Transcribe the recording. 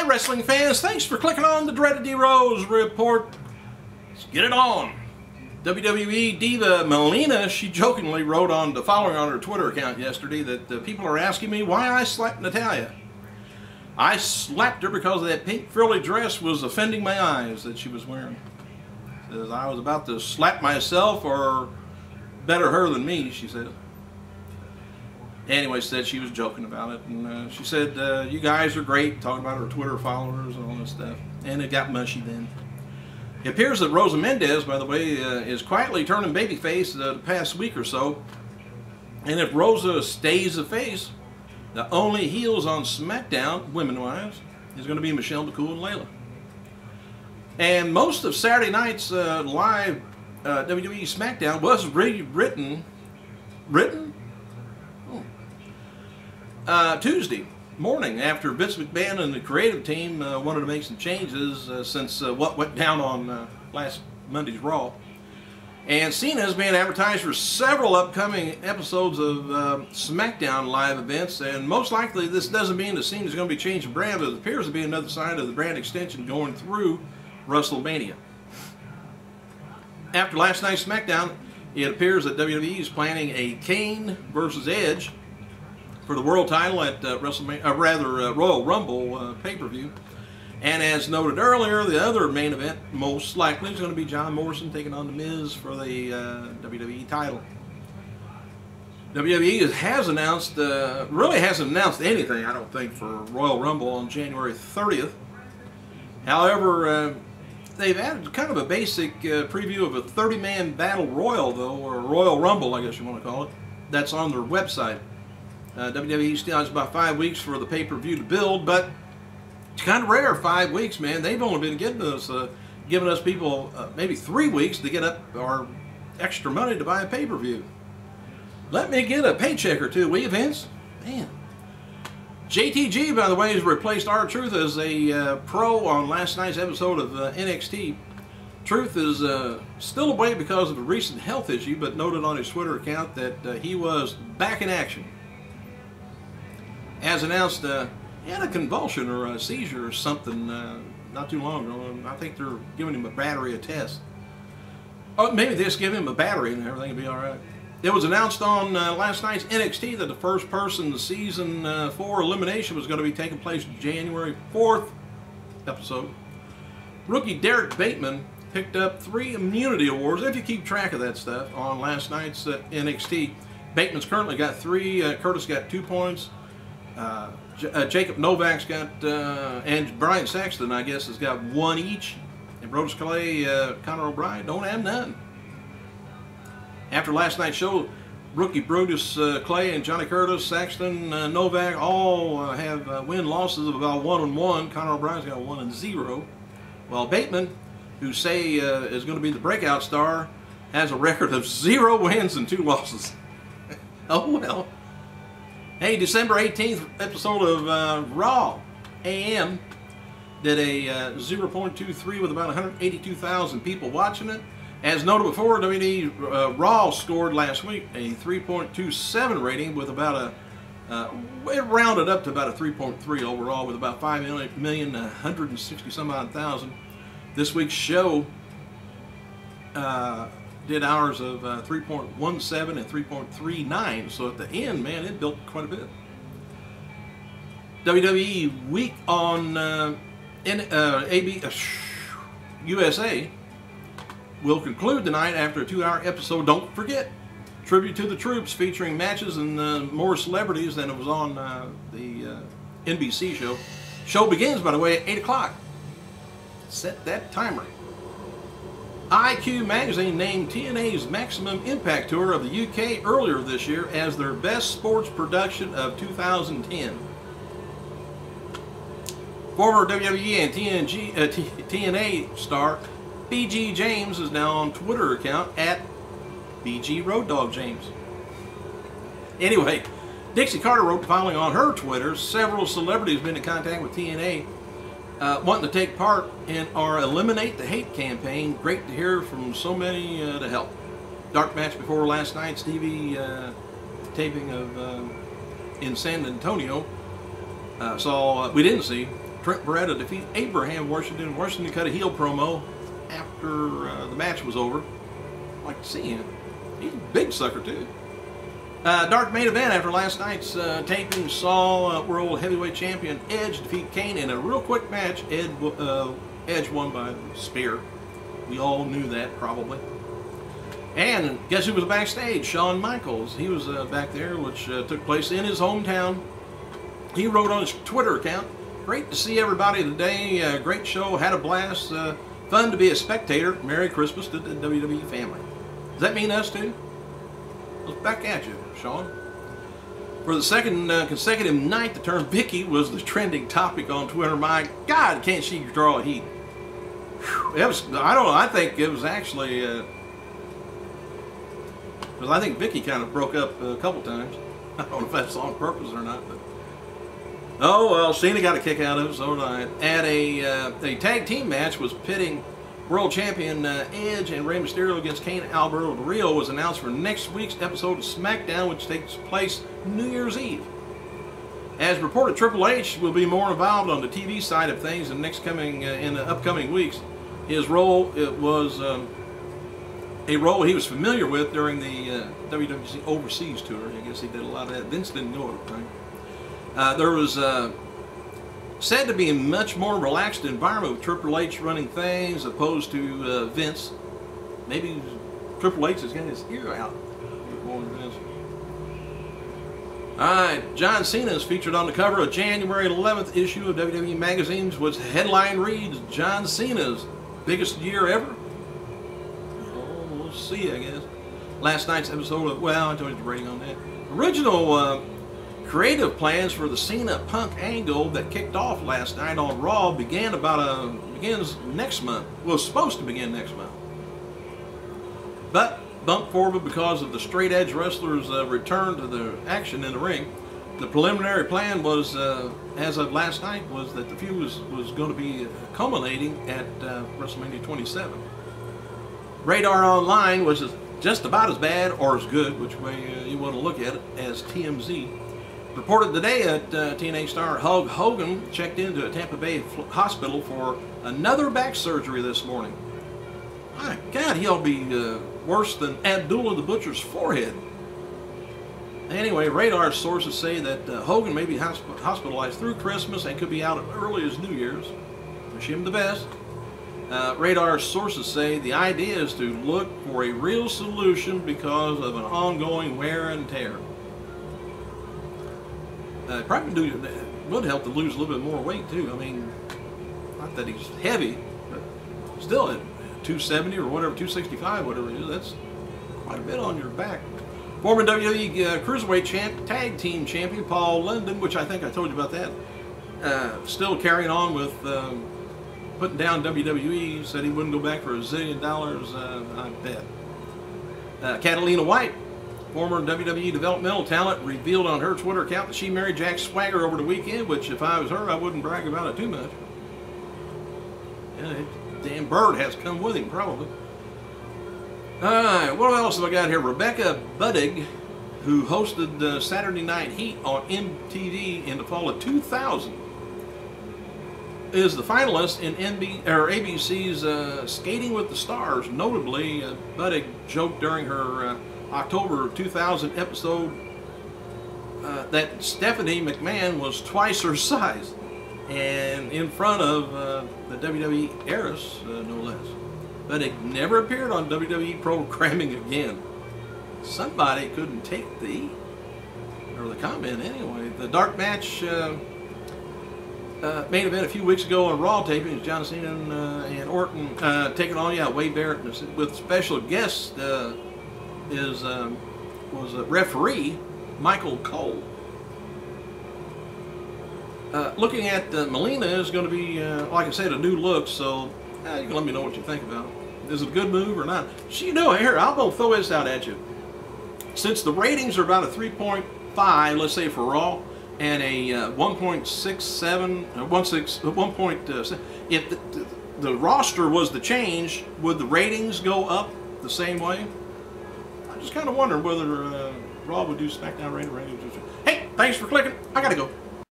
Hi, wrestling fans. Thanks for clicking on the Dreaded D Rose Report. Let's get it on. WWE diva Melina, she jokingly wrote on the following on her Twitter account yesterday that people are asking me why I slapped Natalya. I slapped her because that pink frilly dress was offending my eyes that she was wearing. Says I was about to slap myself or better her than me, she said. Anyway, said she was joking about it, and she said, you guys are great, talking about her Twitter followers and all this stuff, and it got mushy then. It appears that Rosa Mendez, by the way, is quietly turning babyface the past week or so, and if Rosa stays a face, the only heels on SmackDown, women-wise, is going to be Michelle McCool and Layla. And most of Saturday night's live WWE SmackDown was rewritten, Tuesday morning after Vince McMahon and the creative team wanted to make some changes since what went down on last Monday's Raw. And Cena is being advertised for several upcoming episodes of SmackDown live events, and most likely this doesn't mean that Cena is going to be changing brand, but it appears to be another sign of the brand extension going through WrestleMania. After last night's SmackDown, it appears that WWE is planning a Kane versus Edge for the world title at Royal Rumble pay-per-view. And as noted earlier, the other main event most likely is going to be John Morrison taking on The Miz for the WWE title. WWE has announced, really hasn't announced anything, I don't think, for Royal Rumble on January 30th. However, they've added kind of a basic preview of a 30-man battle royal, though, or Royal Rumble, I guess you want to call it. That's on their website. WWE still has about 5 weeks for the pay-per-view to build, but it's kind of rare, 5 weeks, man. They've only been giving us people maybe 3 weeks to get up our extra money to buy a pay-per-view. Let me get a paycheck or two, will you, Vince? Man. JTG, by the way, has replaced R-Truth as a pro on last night's episode of NXT. Truth is still away because of a recent health issue, but noted on his Twitter account that he was back in action. As announced, he had a convulsion or a seizure or something not too long ago. I think they're giving him a battery of tests. Oh, maybe they just give him a battery and everything will be all right. It was announced on last night's NXT that the first person season 4 elimination was going to be taking place January 4th episode. Rookie Derek Bateman picked up 3 immunity awards, if you keep track of that stuff, on last night's NXT. Bateman's currently got 3, Curtis got 2 points. Jacob Novak's got, and Brian Saxton, I guess, has got 1 each. And Brodus Clay, Conor O'Brien don't have none. After last night's show, rookie Brodus Clay and Johnny Curtis, Saxton, Novak all have win-losses of about 1-1. Conor O'Brien's got 1-0. While Bateman, who say is going to be the breakout star, has a record of 0 wins and 2 losses. Oh well. Hey, December 18th episode of Raw AM did a 0.23 with about 182,000 people watching it. As noted before, WWE Raw scored last week a 3.27 rating with about it rounded up to about a 3.3 overall with about 5,160 some odd thousand. This week's show did hours of 3.17 and 3.39, so at the end, man, it built quite a bit. WWE Week on USA will conclude tonight after a 2-hour episode. Don't forget, Tribute to the Troops, featuring matches and more celebrities than it was on the NBC show. Show begins, by the way, at 8 o'clock. Set that timer. IQ Magazine named TNA's Maximum Impact Tour of the UK earlier this year as their best sports production of 2010. Former WWE and TNA star BG James is now on Twitter account at BG Road Dogg James. Anyway, Dixie Carter wrote the following on her Twitter: several celebrities have been in contact with TNA wanting to take part in our Eliminate the Hate campaign. Great to hear from so many to help. Dark match before last night's TV taping of in San Antonio. We didn't see Trent Beretta defeat Abraham Washington. Washington cut a heel promo after the match was over. I'd like to see him. He's a big sucker, too. Dark main event after last night's taping saw World Heavyweight Champion Edge defeat Kane in a real quick match. Edge won by spear. We all knew that, probably. And guess who was backstage? Shawn Michaels. He was back there, which took place in his hometown. He wrote on his Twitter account, "Great to see everybody today. Great show. Had a blast. Fun to be a spectator. Merry Christmas to the WWE family." Does that mean us too? Let's back at you, Shawn. For the second consecutive night, the term Vicky was the trending topic on Twitter. My God, can't she draw a heat? It was, I don't know, I think it was actually, because I think Vicky kind of broke up a couple times. I don't know if that's on purpose or not, but oh well, Cena got a kick out of it, so did I. At a tag team match was pitting World Champion Edge and Rey Mysterio against Kane and Alberto Del Rio was announced for next week's episode of SmackDown, which takes place New Year's Eve. As reported, Triple H will be more involved on the TV side of things in the upcoming weeks. His role was a role he was familiar with during the WWE Overseas tour. I guess he did a lot of that. Vince didn't know it, right? There was said to be a much more relaxed environment with Triple H running things opposed to Vince. Maybe Triple H has got his ear out more than Vince. Alright, John Cena is featured on the cover of January 11th issue of WWE Magazines, which headline reads, John Cena's biggest year ever? Oh, we'll see, I guess. Last night's episode of, well, I told you the rating on that. Original creative plans for the Cena Punk angle that kicked off last night on Raw begins next month. Well, it's supposed to begin next month. But bumped forward because of the straight edge wrestlers' return to the action in the ring. The preliminary plan was, as of last night, was that the feud was going to be culminating at WrestleMania 27. Radar Online was just about as bad or as good, which way you want to look at it, as TMZ. Reported today that TNA star Hulk Hogan checked into a Tampa Bay hospital for another back surgery this morning. My God, he ought to be worse than Abdullah the Butcher's forehead. Anyway, radar sources say that Hogan may be hospitalized through Christmas and could be out as early as New Year's. Wish him the best. Radar sources say the idea is to look for a real solution because of an ongoing wear and tear. Probably would help to lose a little bit more weight too. I mean, not that he's heavy, but still at 270 or whatever, 265, whatever it is, that's quite a bit on your back. Former WWE Cruiserweight Tag Team Champion Paul London, which I think I told you about that, still carrying on with putting down WWE, said he wouldn't go back for $1 zillion, I bet. Catalina White, former WWE developmental talent, revealed on her Twitter account that she married Jack Swagger over the weekend, which if I was her, I wouldn't brag about it too much. Yeah, damn bird has come with him, probably. Alright, what else have I got here? Rebecca Budig, who hosted Saturday Night Heat on MTV in the fall of 2000, is the finalist in ABC's Skating with the Stars. Notably, Budig joked during her October 2000 episode that Stephanie McMahon was twice her size, and in front of the WWE heiress, no less. But it never appeared on WWE programming again. Somebody couldn't take the heat, or the comment anyway. The dark match main event a few weeks ago on Raw taping is John Cena and Orton taking on Wade Barrett with special guest was a referee Michael Cole. Looking at Melina is going to be, like I said, a new look, so you can let me know what you think about it. Is it a good move or not? Here, I'm going to throw this out at you. Since the ratings are about a 3.5, let's say for Raw, and a 1.67, if the roster was to change, would the ratings go up the same way? I'm just kind of wondering whether Raw would do SmackDown ratings. Hey, thanks for clicking. I got to go.